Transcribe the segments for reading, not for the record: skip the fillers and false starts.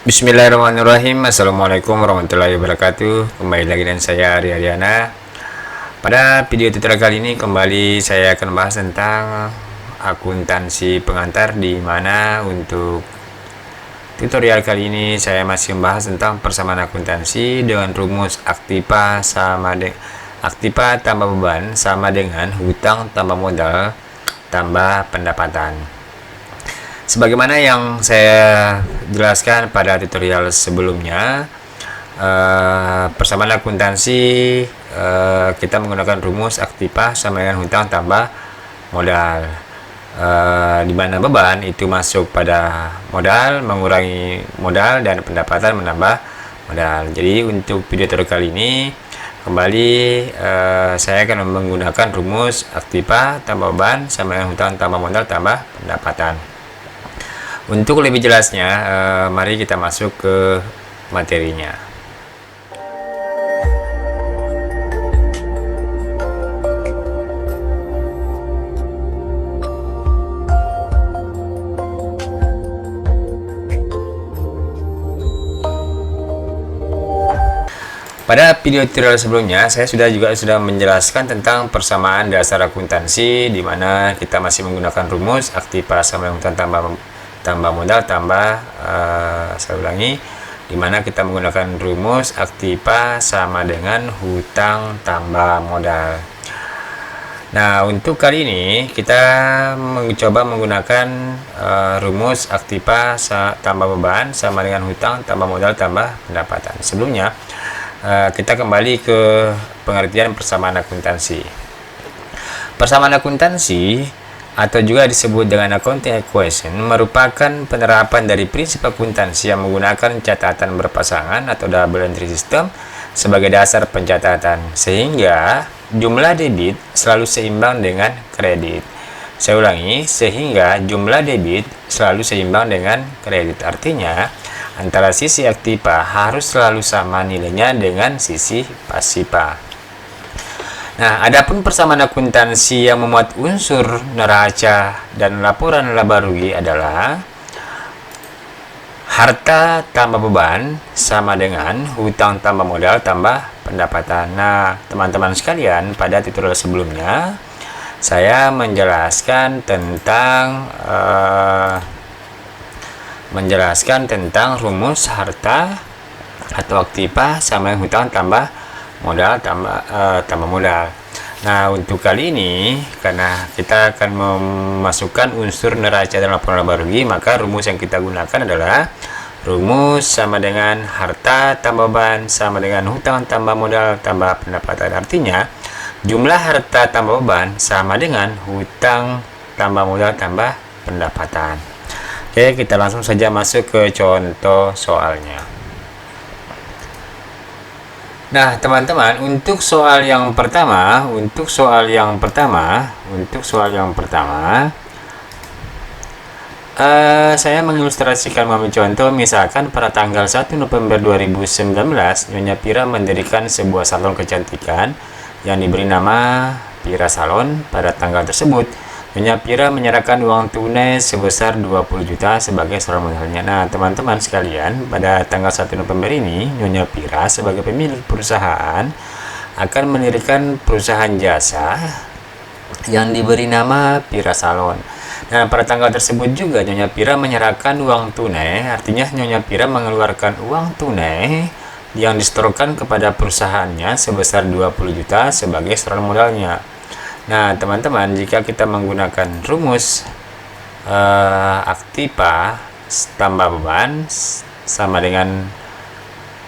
Bismillahirrahmanirrahim. Assalamualaikum warahmatullahi wabarakatuh. Kembali lagi dengan saya Arya Ariana. Pada video tutorial kali ini kembali saya akan bahas tentang akuntansi pengantar, di mana untuk tutorial kali ini saya masih membahas tentang persamaan akuntansi dengan rumus aktiva tambah beban sama dengan hutang tambah modal tambah pendapatan. Sebagaimana yang saya jelaskan pada tutorial sebelumnya, persamaan akuntansi kita menggunakan rumus aktiva sama dengan hutang tambah modal, di mana beban itu masuk pada modal, mengurangi modal, dan pendapatan menambah modal. Jadi untuk video tutorial kali ini kembali saya akan menggunakan rumus aktiva tambah beban sama dengan hutang tambah modal tambah pendapatan. Untuk lebih jelasnya, mari kita masuk ke materinya. Pada video tutorial sebelumnya, saya sudah menjelaskan tentang persamaan dasar akuntansi, di mana kita masih menggunakan rumus aktiva sama dengan hutang tambah modal tambah saya ulangi, dimana kita menggunakan rumus aktiva sama dengan hutang tambah modal. Nah, untuk kali ini kita mencoba menggunakan rumus aktiva tambah beban sama dengan hutang tambah modal tambah pendapatan. Sebelumnya kita kembali ke pengertian persamaan akuntansi. Persamaan akuntansi atau juga disebut dengan accounting equation merupakan penerapan dari prinsip akuntansi yang menggunakan catatan berpasangan atau double entry system sebagai dasar pencatatan, sehingga jumlah debit selalu seimbang dengan kredit. Saya ulangi, sehingga jumlah debit selalu seimbang dengan kredit. Artinya antara sisi aktiva harus selalu sama nilainya dengan sisi pasiva. Nah, adapun persamaan akuntansi yang memuat unsur neraca dan laporan laba rugi adalah harta tambah beban sama dengan hutang tambah modal tambah pendapatan. Nah, teman-teman sekalian, pada tutorial sebelumnya saya menjelaskan tentang rumus harta atau aktiva sama dengan hutang tambah modal tambah modal. Nah, untuk kali ini karena kita akan memasukkan unsur neraca dalam laporan laba rugi, maka rumus yang kita gunakan adalah rumus sama dengan harta tambah beban sama dengan hutang tambah modal tambah pendapatan. Artinya jumlah harta tambah beban sama dengan hutang tambah modal tambah pendapatan. Oke, kita langsung saja masuk ke contoh soalnya. Nah, teman-teman, untuk soal yang pertama, saya mengilustrasikan mengambil contoh. Misalkan pada tanggal 1 November 2019, Nyonya Pira mendirikan sebuah salon kecantikan yang diberi nama Pira Salon. Pada tanggal tersebut, Nyonya Pira menyerahkan uang tunai sebesar 20 juta sebagai setoran modalnya. Nah, teman-teman sekalian, pada tanggal 1 November ini, Nyonya Pira sebagai pemilik perusahaan akan mendirikan perusahaan jasa yang diberi nama Pira Salon. Nah, pada tanggal tersebut juga Nyonya Pira menyerahkan uang tunai, artinya Nyonya Pira mengeluarkan uang tunai yang disetorkan kepada perusahaannya sebesar 20 juta sebagai setoran modalnya. Nah, teman-teman, jika kita menggunakan rumus aktiva tambah beban sama dengan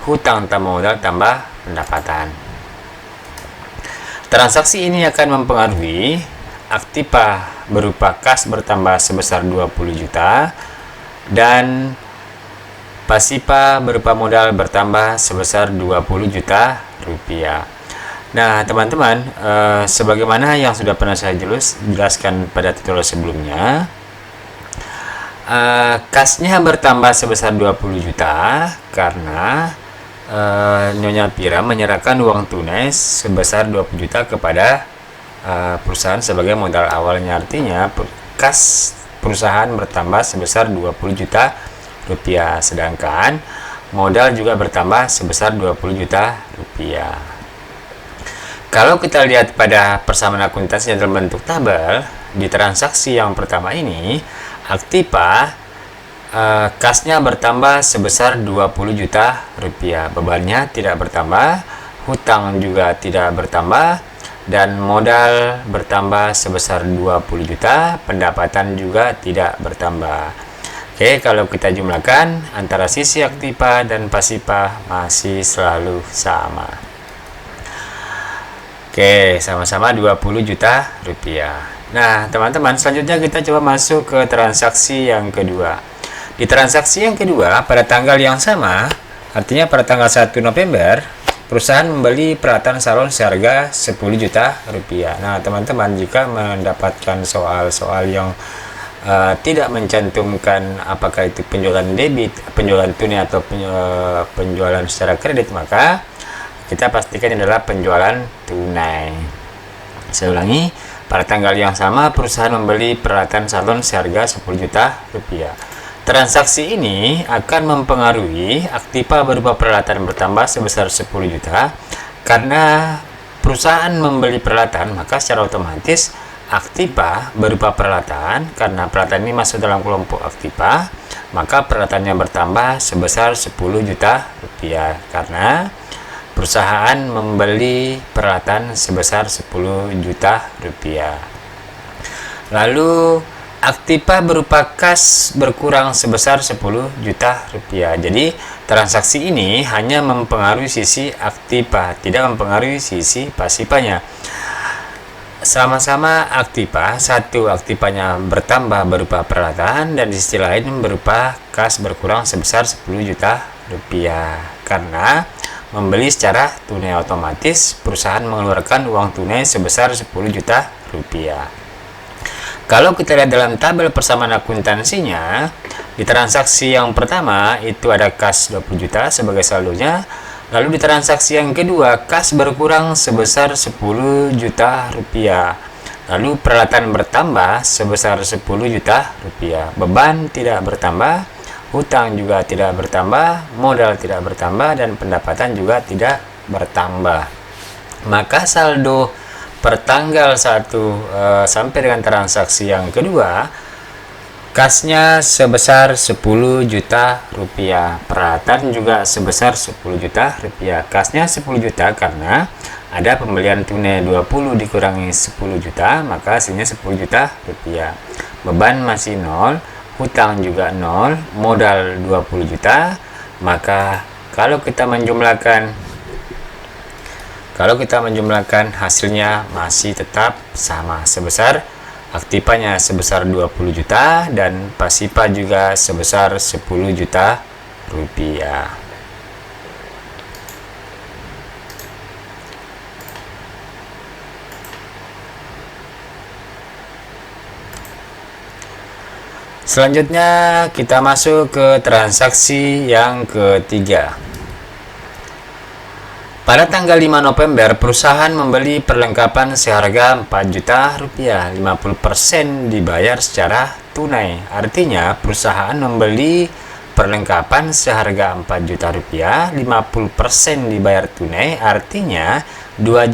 hutang tambah modal tambah pendapatan, transaksi ini akan mempengaruhi aktiva berupa kas bertambah sebesar 20 juta dan pasiva berupa modal bertambah sebesar 20 juta rupiah. Nah, teman-teman, sebagaimana yang sudah pernah saya jelaskan pada tutorial sebelumnya, kasnya bertambah sebesar 20 juta karena Nyonya Pira menyerahkan uang tunai sebesar 20 juta kepada perusahaan sebagai modal awalnya. Artinya kas perusahaan bertambah sebesar 20 juta rupiah, sedangkan modal juga bertambah sebesar 20 juta rupiah. Kalau kita lihat pada persamaan akuntansi dalam bentuk tabel, di transaksi yang pertama ini, aktiva kasnya bertambah sebesar 20 juta rupiah, bebannya tidak bertambah, hutang juga tidak bertambah, dan modal bertambah sebesar 20 juta, pendapatan juga tidak bertambah. Oke, kalau kita jumlahkan antara sisi aktiva dan pasiva masih selalu sama. Oke, sama-sama 20 juta rupiah. Nah, teman-teman, selanjutnya kita coba masuk ke transaksi yang kedua. Di transaksi yang kedua, pada tanggal yang sama, artinya pada tanggal 1 November, perusahaan membeli peralatan salon seharga 10 juta rupiah. Nah, teman-teman, jika mendapatkan soal-soal yang tidak mencantumkan apakah itu penjualan debit, penjualan tunai, atau penjualan secara kredit, maka kita pastikan adalah penjualan tunai. Saya ulangi, pada tanggal yang sama, perusahaan membeli peralatan salon seharga 10 juta rupiah. Transaksi ini akan mempengaruhi aktiva berupa peralatan bertambah sebesar 10 juta. Karena perusahaan membeli peralatan, maka secara otomatis aktiva berupa peralatan, karena peralatan ini masuk dalam kelompok aktiva, maka peralatannya bertambah sebesar 10 juta rupiah. Karena perusahaan membeli peralatan sebesar 10 juta rupiah. Lalu aktiva berupa kas berkurang sebesar 10 juta rupiah. Jadi transaksi ini hanya mempengaruhi sisi aktiva, tidak mempengaruhi sisi pasivanya. Sama-sama aktiva, satu aktivanya bertambah berupa peralatan dan di sisi lain berupa kas berkurang sebesar 10 juta rupiah. Karena membeli secara tunai, otomatis perusahaan mengeluarkan uang tunai sebesar 10 juta rupiah. Kalau kita lihat dalam tabel persamaan akuntansinya, di transaksi yang pertama itu ada kas 20 juta sebagai saldonya. Lalu di transaksi yang kedua, kas berkurang sebesar 10 juta rupiah. Lalu peralatan bertambah sebesar 10 juta rupiah. Beban tidak bertambah, hutang juga tidak bertambah, modal tidak bertambah, dan pendapatan juga tidak bertambah. Maka saldo pertanggal 1 sampai dengan transaksi yang kedua, kasnya sebesar 10 juta rupiah, peralatan juga sebesar 10 juta rupiah. Kasnya 10 juta karena ada pembelian tunai 20 dikurangi 10 juta, maka hasilnya 10 juta rupiah. Beban masih 0, hutang juga 0, modal 20 juta. Maka kalau kita menjumlahkan hasilnya masih tetap sama, sebesar aktivanya sebesar 20 juta dan pasiva juga sebesar 10 juta rupiah. Selanjutnya kita masuk ke transaksi yang ketiga. Pada tanggal 5 November, perusahaan membeli perlengkapan seharga 4 juta rupiah, 50% dibayar secara tunai. Artinya, perusahaan membeli perlengkapan seharga 4 juta rupiah, 50% dibayar tunai, artinya 2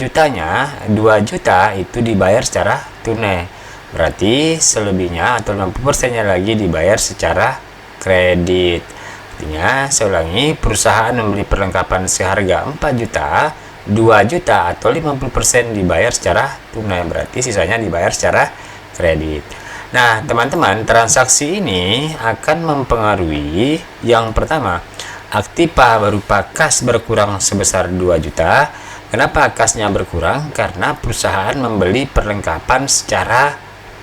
juta itu dibayar secara tunai. Berarti selebihnya atau 50%-nya lagi dibayar secara kredit. Artinya, saya ulangi, perusahaan membeli perlengkapan seharga 4 juta, 2 juta atau 50% dibayar secara tunai, berarti sisanya dibayar secara kredit. Nah, teman-teman, transaksi ini akan mempengaruhi yang pertama, aktiva berupa kas berkurang sebesar 2 juta. Kenapa kasnya berkurang? Karena perusahaan membeli perlengkapan secara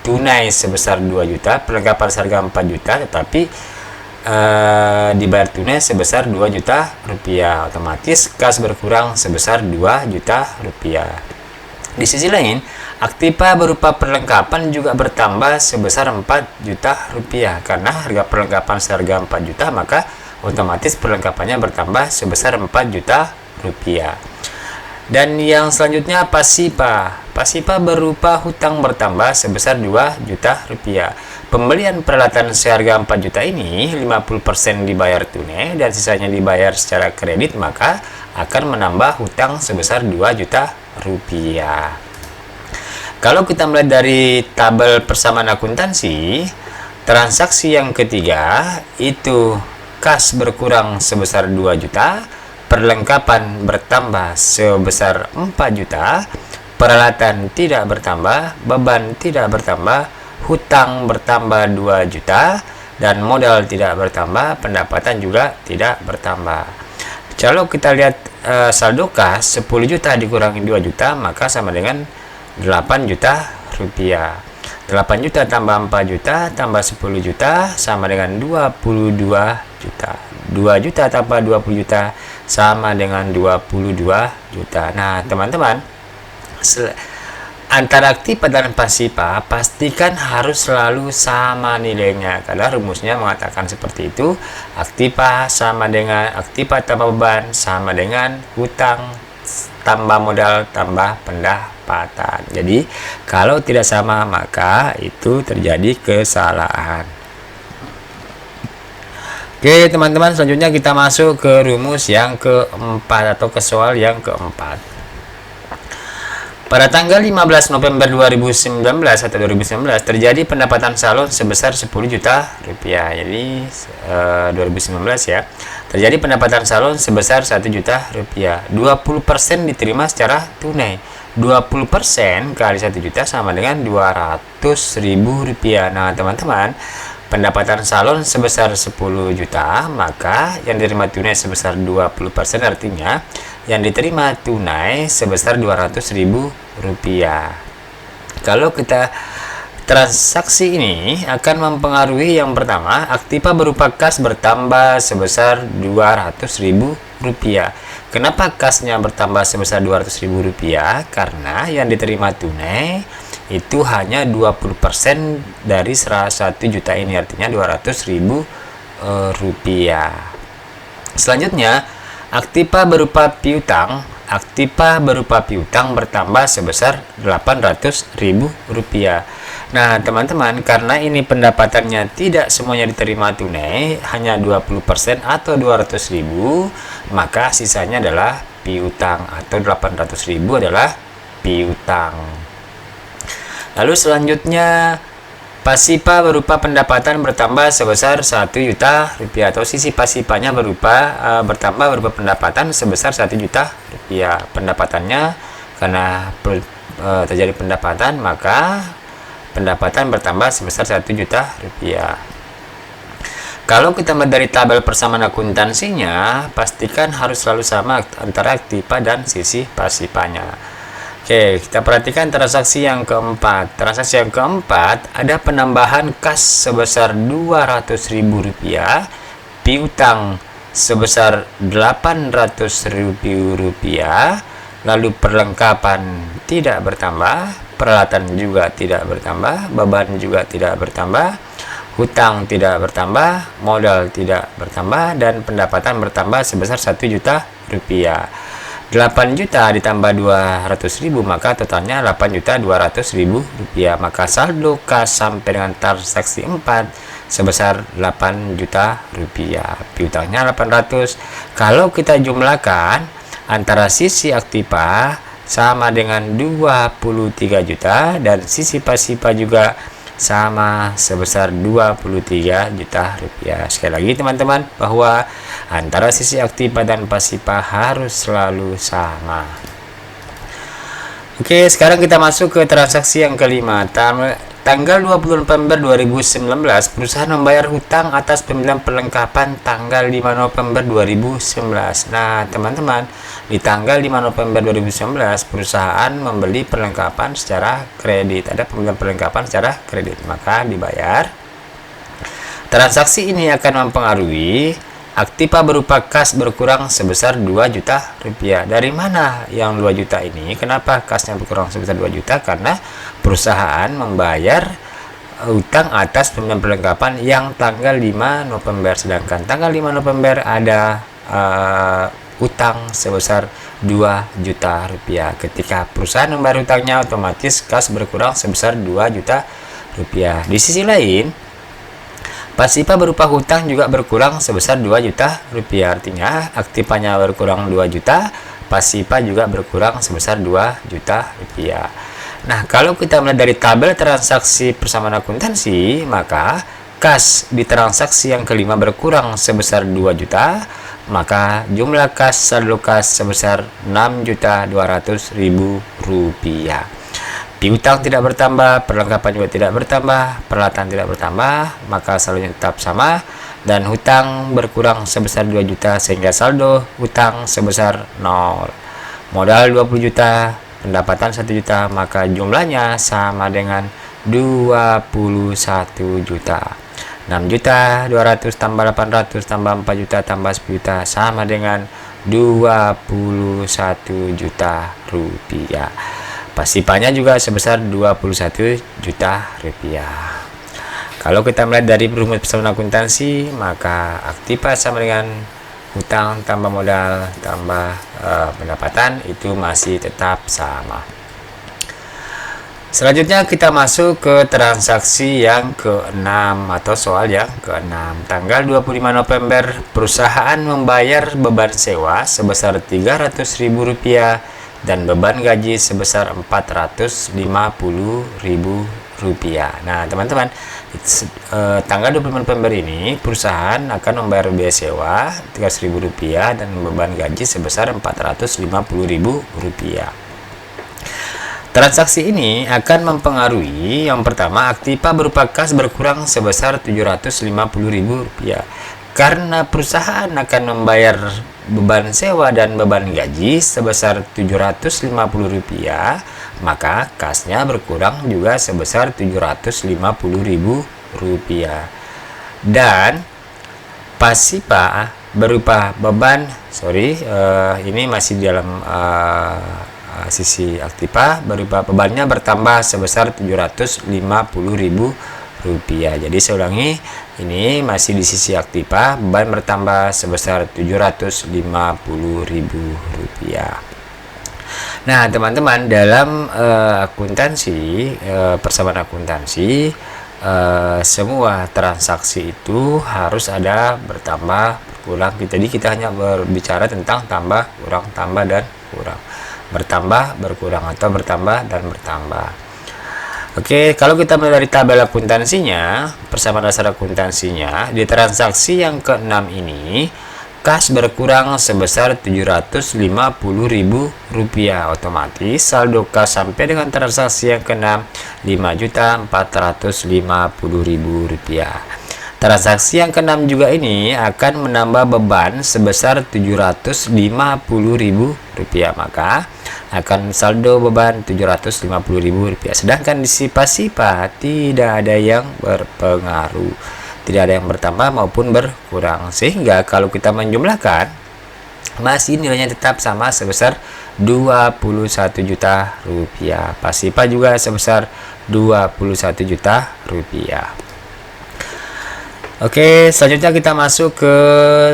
tunai sebesar 2 juta, perlengkapan seharga 4 juta, tetapi dibayar tunai sebesar 2 juta rupiah, otomatis kas berkurang sebesar 2 juta rupiah. Di sisi lain, aktiva berupa perlengkapan juga bertambah sebesar 4 juta rupiah. Karena harga perlengkapan seharga 4 juta, maka otomatis perlengkapannya bertambah sebesar 4 juta rupiah. Dan yang selanjutnya pasiva. Pasipa berupa hutang bertambah sebesar 2 juta rupiah. Pembelian peralatan seharga 4 juta ini 50% dibayar tunai dan sisanya dibayar secara kredit, maka akan menambah hutang sebesar 2 juta rupiah. Kalau kita melihat dari tabel persamaan akuntansi, transaksi yang ketiga itu kas berkurang sebesar 2 juta, perlengkapan bertambah sebesar 4 juta, peralatan tidak bertambah, beban tidak bertambah, hutang bertambah 2 juta, dan modal tidak bertambah, pendapatan juga tidak bertambah. Kalau kita lihat saldo kas 10 juta dikurangi 2 juta, maka sama dengan 8 juta rupiah. 8 juta tambah 4 juta tambah 10 juta sama dengan 22 juta. 2 juta tambah 20 juta sama dengan 22 juta. Nah, teman-teman, antara aktiva dan pasipa pastikan harus selalu sama nilainya, karena rumusnya mengatakan seperti itu. Aktiva sama dengan aktiva tambah beban sama dengan hutang tambah modal tambah pendapatan. Jadi kalau tidak sama maka itu terjadi kesalahan. Oke teman-teman, selanjutnya kita masuk ke rumus yang keempat atau ke soal yang keempat. Pada tanggal 15 November 2019 atau 2019 terjadi pendapatan salon sebesar 10 juta rupiah. Jadi 2019 ya. Terjadi pendapatan salon sebesar 1 juta rupiah. 20% diterima secara tunai. 20% kali 1 juta sama dengan 200.000 rupiah. Nah, teman-teman, pendapatan salon sebesar 10 juta, maka yang diterima tunai sebesar 20%, artinya yang diterima tunai sebesar 200.000 rupiah. Kalau kita transaksi ini akan mempengaruhi yang pertama, aktiva berupa kas bertambah sebesar 200.000 rupiah. Kenapa kasnya bertambah sebesar 200.000 rupiah? Karena yang diterima tunai itu hanya 20% dari 1 juta ini, artinya 200.000 rupiah. Selanjutnya, aktiva berupa piutang. Aktiva berupa piutang bertambah sebesar 800.000 rupiah. Nah, teman-teman, karena ini pendapatannya tidak semuanya diterima tunai, hanya 20% atau 200.000, maka sisanya adalah piutang atau 800.000 adalah piutang. Lalu selanjutnya, pasipa berupa pendapatan bertambah sebesar 1 juta rupiah, atau sisi pasipanya bertambah berupa pendapatan sebesar 1 juta rupiah. Pendapatannya karena terjadi pendapatan, maka pendapatan bertambah sebesar 1 juta rupiah. Kalau kita melihat dari tabel persamaan akuntansinya, pastikan harus selalu sama antara aktiva dan sisi pasipanya. Oke, kita perhatikan transaksi yang keempat. Transaksi yang keempat ada penambahan kas sebesar 200.000 rupiah, piutang sebesar 800.000 rupiah, lalu perlengkapan tidak bertambah, peralatan juga tidak bertambah, beban juga tidak bertambah, hutang tidak bertambah, modal tidak bertambah, dan pendapatan bertambah sebesar 1 juta rupiah. 8 juta ditambah 200.000, maka totalnya 8.200.000 rupiah. Maka saldo kas sampai dengan transaksi 4 sebesar 8 juta rupiah. Piutangnya 800. Kalau kita jumlahkan antara sisi aktiva sama dengan 23 juta dan sisi pasipa juga sama sebesar 23 juta rupiah. Sekali lagi teman-teman, bahwa antara sisi aktiva dan pasipa harus selalu sama. Oke, sekarang kita masuk ke transaksi yang kelima. Tanggal 20 November 2019, perusahaan membayar hutang atas pembelian perlengkapan tanggal 5 November 2019. Nah, teman-teman, di tanggal 5 November 2019, perusahaan membeli perlengkapan secara kredit. Ada pembelian perlengkapan secara kredit, maka dibayar. Transaksi ini akan mempengaruhi aktiva berupa kas berkurang sebesar 2 juta rupiah. Dari mana yang 2 juta ini? Kenapa kasnya berkurang sebesar 2 juta? Karena perusahaan membayar hutang atas pembelian perlengkapan yang tanggal 5 November. Sedangkan tanggal 5 November ada utang sebesar 2 juta rupiah. Ketika perusahaan membayar utangnya, otomatis kas berkurang sebesar 2 juta rupiah. Di sisi lain, pasipa berupa hutang juga berkurang sebesar 2 juta rupiah. Artinya aktifanya berkurang 2 juta, pasipa juga berkurang sebesar 2 juta rupiah. Nah, kalau kita melihat dari tabel transaksi persamaan akuntansi, maka kas di transaksi yang kelima berkurang sebesar 2 juta, maka jumlah kas saldo kas sebesar 6.200.000 rupiah. Piutang tidak bertambah, perlengkapan juga tidak bertambah, peralatan tidak bertambah, maka saldonya tetap sama, dan hutang berkurang sebesar 2 juta sehingga saldo hutang sebesar 0. Modal 20 juta, pendapatan 1 juta, maka jumlahnya sama dengan 21 juta. 6.200.000 tambah 800 tambah 4 juta tambah 10 juta sama dengan 21 juta rupiah. Pasipanya juga sebesar 21 juta rupiah. Kalau kita melihat dari rumus persamaan akuntansi, maka aktiva sama dengan hutang tambah modal tambah pendapatan itu masih tetap sama. Selanjutnya kita masuk ke transaksi yang ke-6 atau soal yang ke-6. Tanggal 25 November, perusahaan membayar beban sewa sebesar Rp300.000 dan beban gaji sebesar Rp450.000. Nah, teman-teman, tanggal 25 November ini perusahaan akan membayar biaya sewa Rp300.000 dan beban gaji sebesar Rp450.000. Transaksi ini akan mempengaruhi yang pertama, aktiva berupa kas berkurang sebesar Rp750.000 karena perusahaan akan membayar beban sewa dan beban gaji sebesar Rp750.000, maka kasnya berkurang juga sebesar Rp750.000. Dan pasipa berupa beban, ini masih dalam sisi aktiva, berupa bebannya bertambah sebesar Rp750.000. Jadi saya ulangi, ini masih di sisi aktiva, beban bertambah sebesar Rp750.000. Nah, teman-teman, dalam akuntansi, persamaan akuntansi, semua transaksi itu harus ada bertambah, berkurang. Jadi kita hanya berbicara tentang tambah, kurang, tambah, dan kurang. Bertambah, berkurang, atau bertambah dan bertambah. Oke, kalau kita melihat dari tabel akuntansinya, persamaan dasar akuntansinya, di transaksi yang ke-6 ini, kas berkurang sebesar Rp750.000. Otomatis saldo kas sampai dengan transaksi yang ke-6 Rp5.450.000. Transaksi yang ke-6 juga ini akan menambah beban sebesar Rp750.000, maka akan saldo beban Rp750.000. Sedangkan di pasipa tidak ada yang berpengaruh, tidak ada yang bertambah maupun berkurang, sehingga kalau kita menjumlahkan masih nilainya tetap sama sebesar Rp21 juta. Pasipa juga sebesar Rp21 juta. Oke, selanjutnya kita masuk ke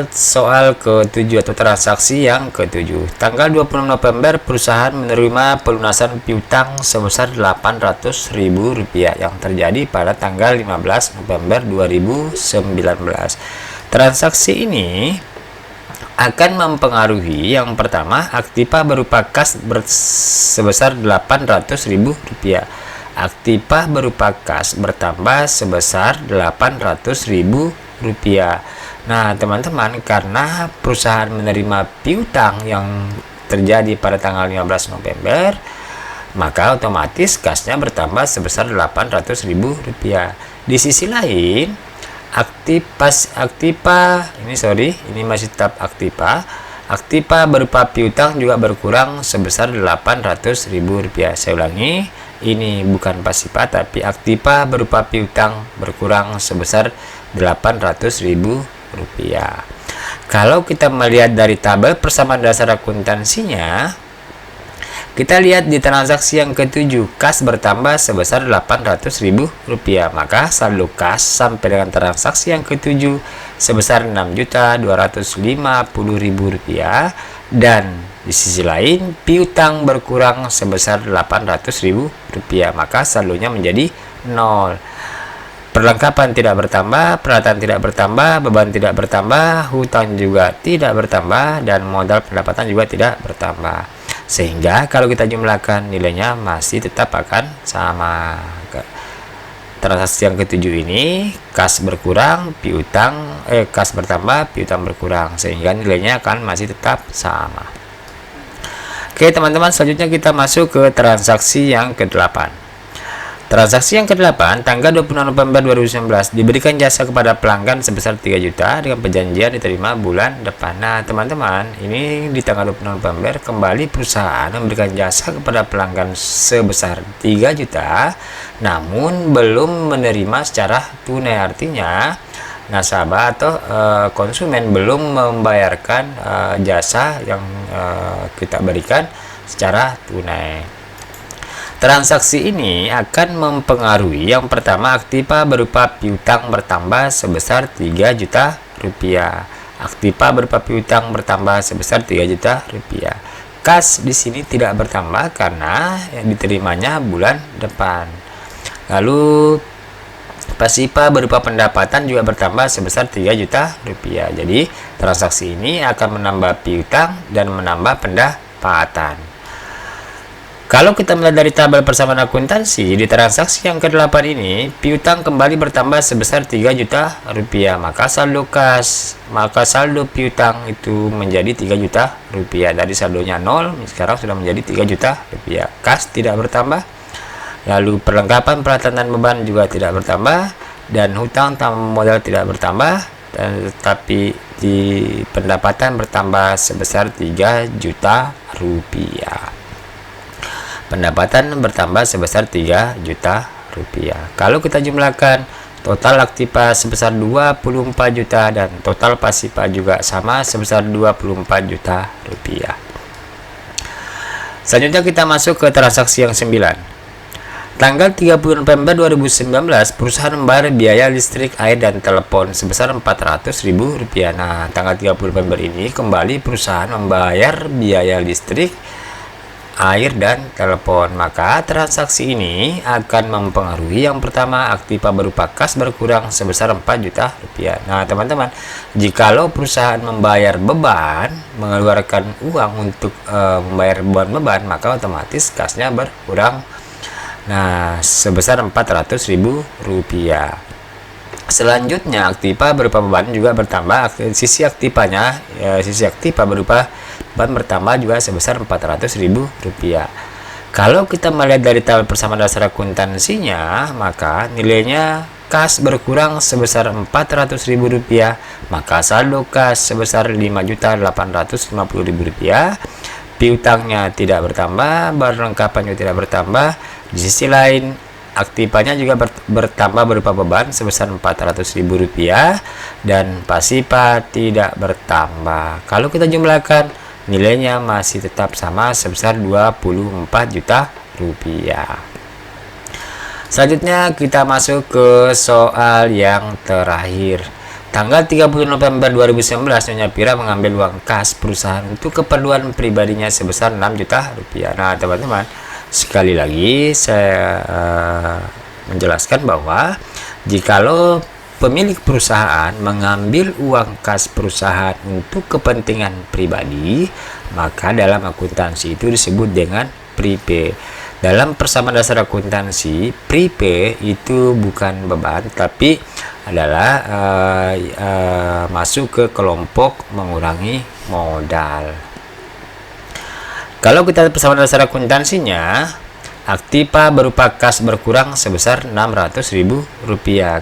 soal ke-7 atau transaksi yang ke-7. Tanggal 26 November, perusahaan menerima pelunasan piutang sebesar Rp800.000 yang terjadi pada tanggal 15 November 2019. Transaksi ini akan mempengaruhi yang pertama, aktiva berupa kas sebesar Rp800.000. Aktiva berupa kas bertambah sebesar Rp800.000. Nah, teman-teman, karena perusahaan menerima piutang yang terjadi pada tanggal 15 November, maka otomatis kasnya bertambah sebesar Rp800.000. Di sisi lain, ini masih tetap aktiva. Aktiva berupa piutang juga berkurang sebesar Rp800.000. Saya ulangi, ini bukan pasipa tapi aktiva berupa piutang berkurang sebesar Rp800.000. Kalau kita melihat dari tabel persamaan dasar akuntansinya, Kita lihat di transaksi yang ke-7, kas bertambah sebesar Rp800.000, maka saldo kas sampai dengan transaksi yang ke-7 sebesar Rp6.250.000, dan di sisi lain piutang berkurang sebesar Rp800.000, maka saldonya menjadi 0. Perlengkapan tidak bertambah, peralatan tidak bertambah, beban tidak bertambah, hutang juga tidak bertambah, dan modal pendapatan juga tidak bertambah. Sehingga kalau kita jumlahkan nilainya masih tetap akan sama. Transaksi yang ke-7 ini kas berkurang, kas bertambah, piutang berkurang, sehingga nilainya akan masih tetap sama. Oke teman-teman, selanjutnya kita masuk ke transaksi yang ke-8. Transaksi yang ke-8, tanggal 26 November 2019, diberikan jasa kepada pelanggan sebesar 3 juta dengan perjanjian diterima bulan depan. Nah, teman-teman, ini di tanggal 26 November kembali perusahaan memberikan jasa kepada pelanggan sebesar 3 juta, namun belum menerima secara tunai. Artinya, nasabah atau konsumen belum membayarkan jasa yang kita berikan secara tunai. Transaksi ini akan mempengaruhi yang pertama, aktiva berupa piutang bertambah sebesar 3 juta rupiah. Aktiva berupa piutang bertambah sebesar 3 juta rupiah. Kas di sini tidak bertambah karena yang diterimanya bulan depan. Lalu pasipa berupa pendapatan juga bertambah sebesar 3 juta rupiah. Jadi transaksi ini akan menambah piutang dan menambah pendapatan. Kalau kita melihat dari tabel persamaan akuntansi, di transaksi yang ke-8 ini, piutang kembali bertambah sebesar 3 juta rupiah. Maka saldo piutang itu menjadi 3 juta rupiah. Dari saldonya 0, sekarang sudah menjadi 3 juta rupiah. Kas tidak bertambah. Lalu perlengkapan peralatan dan beban juga tidak bertambah. Dan hutang tambah modal tidak bertambah. Tetapi di pendapatan bertambah sebesar 3 juta rupiah. Pendapatan bertambah sebesar 3 juta rupiah. Kalau kita jumlahkan, total aktiva sebesar 24 juta dan total pasipa juga sama sebesar 24 juta rupiah. Selanjutnya kita masuk ke transaksi yang 9. Tanggal 30 November 2019, perusahaan membayar biaya listrik, air, dan telepon sebesar Rp400.000. Nah, tanggal 30 November ini kembali perusahaan membayar biaya listrik, air, dan telepon. Maka transaksi ini akan mempengaruhi yang pertama, aktiva berupa kas berkurang sebesar 4 juta rupiah. Nah teman-teman, jikalau perusahaan membayar beban, mengeluarkan uang untuk membayar beban, maka otomatis kasnya berkurang, nah sebesar Rp400.000. Selanjutnya, aktiva berupa beban juga bertambah. Sisi aktiva berupa beban bertambah juga sebesar Rp400.000. Kalau kita melihat dari tabel persamaan dasar akuntansinya, maka nilainya kas berkurang sebesar Rp400.000, maka saldo kas sebesar Rp5.850.000. Piutangnya tidak bertambah, perlengkapan juga tidak bertambah. Di sisi lain, aktivanya juga bertambah berupa beban sebesar Rp400.000 dan pasipa tidak bertambah. Kalau kita jumlahkan, nilainya masih tetap sama sebesar Rp24 juta. Selanjutnya kita masuk ke soal yang terakhir. Tanggal 30 November 2019, Nyonya Pira mengambil uang kas perusahaan untuk keperluan pribadinya sebesar Rp6 juta. Nah teman-teman, sekali lagi saya menjelaskan bahwa jikalau pemilik perusahaan mengambil uang kas perusahaan untuk kepentingan pribadi, maka dalam akuntansi itu disebut dengan prepaid. Dalam persamaan dasar akuntansi, prepaid itu bukan beban, tapi adalah masuk ke kelompok mengurangi modal. Kalau kita lihat persamaan dasar akuntansinya, aktiva berupa kas berkurang sebesar Rp600.000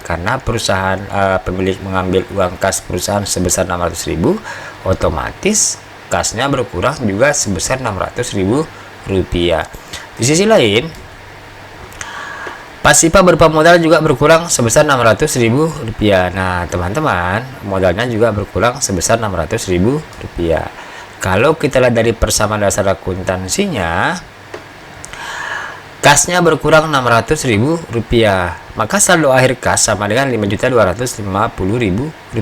karena perusahaan pemilik mengambil uang kas perusahaan sebesar Rp600.000, otomatis kasnya berkurang juga sebesar Rp600.000. Di sisi lain, pasipa berupa modal juga berkurang sebesar Rp600.000. Nah teman-teman, modalnya juga berkurang sebesar Rp600.000. Kalau kita lihat dari persamaan dasar akuntansinya, Kasnya berkurang Rp600.000, maka saldo akhir kas sama dengan Rp5.250.000.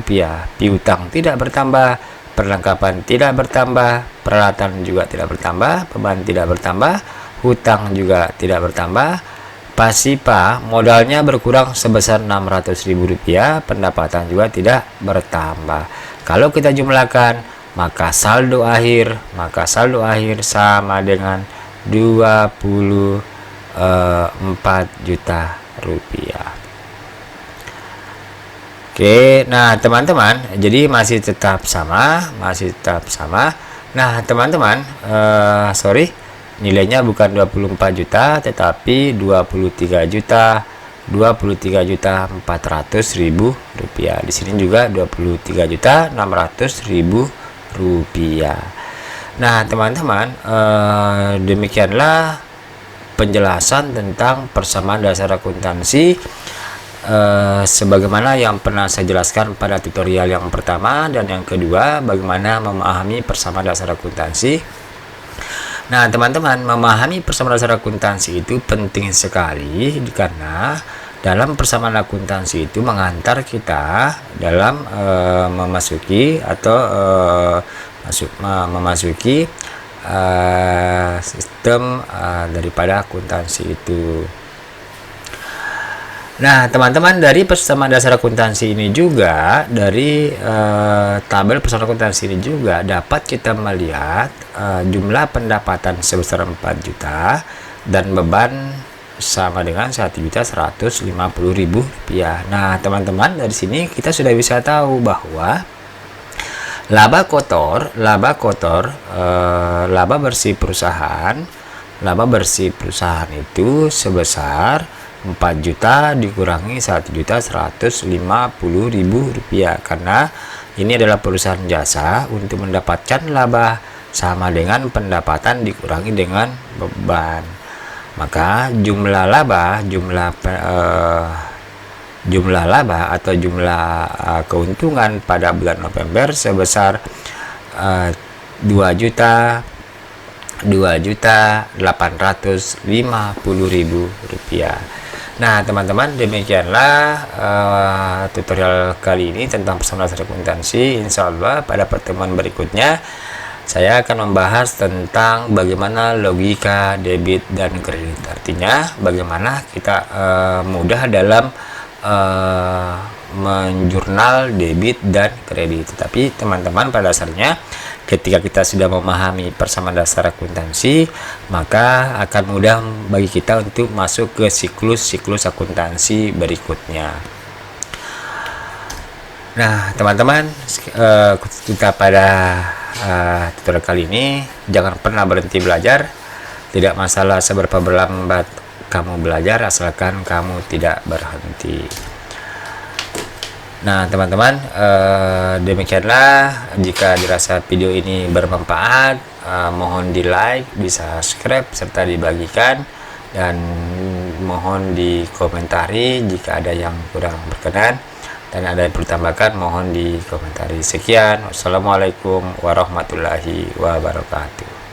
Piutang tidak bertambah, perlengkapan tidak bertambah, peralatan juga tidak bertambah, beban tidak bertambah, hutang juga tidak bertambah. Pasipa modalnya berkurang sebesar Rp600.000, pendapatan juga tidak bertambah. Kalau kita jumlahkan, maka saldo akhir sama dengan Rp24 juta. Oke, nah teman-teman, jadi masih tetap sama. Nah teman-teman, nilainya bukan 24 juta tetapi 23.400.000 rupiah. Di sini juga 23.600.000 rupiah. Nah teman-teman, demikianlah penjelasan tentang persamaan dasar akuntansi sebagaimana yang pernah saya jelaskan pada tutorial yang pertama dan yang kedua, bagaimana memahami persamaan dasar akuntansi. Nah teman-teman, memahami persamaan dasar akuntansi itu penting sekali karena dalam persamaan akuntansi itu mengantar kita dalam memasuki sistem daripada akuntansi itu. Nah teman-teman, dari persamaan dasar akuntansi ini juga, dari tabel persamaan akuntansi ini juga dapat kita melihat jumlah pendapatan sebesar 4 juta dan beban sama dengan Rp1.150.000. Nah teman-teman, dari sini kita sudah bisa tahu bahwa laba bersih perusahaan itu sebesar 4 juta dikurangi Rp1.150.000, karena ini adalah perusahaan jasa. Untuk mendapatkan laba sama dengan pendapatan dikurangi dengan beban, maka jumlah laba atau jumlah keuntungan pada bulan November sebesar Rp2.850.000. Nah teman-teman, demikianlah tutorial kali ini tentang persamaan dasar akuntansi. Insya Allah pada pertemuan berikutnya saya akan membahas tentang bagaimana logika debit dan kredit. Artinya bagaimana kita mudah dalam menjurnal debit dan kredit. Tetapi teman-teman, pada dasarnya ketika kita sudah memahami persamaan dasar akuntansi, maka akan mudah bagi kita untuk masuk ke siklus akuntansi berikutnya. Nah teman-teman, kita pada tutorial kali ini, jangan pernah berhenti belajar. Tidak masalah seberapa berlambat kamu belajar, asalkan kamu tidak berhenti. Nah teman-teman, demikianlah. Jika dirasa video ini bermanfaat, mohon di like, di subscribe, serta dibagikan, dan mohon dikomentari jika ada yang kurang berkenan dan ada yang perlu tambahkan, mohon dikomentari. Sekian, wassalamualaikum warahmatullahi wabarakatuh.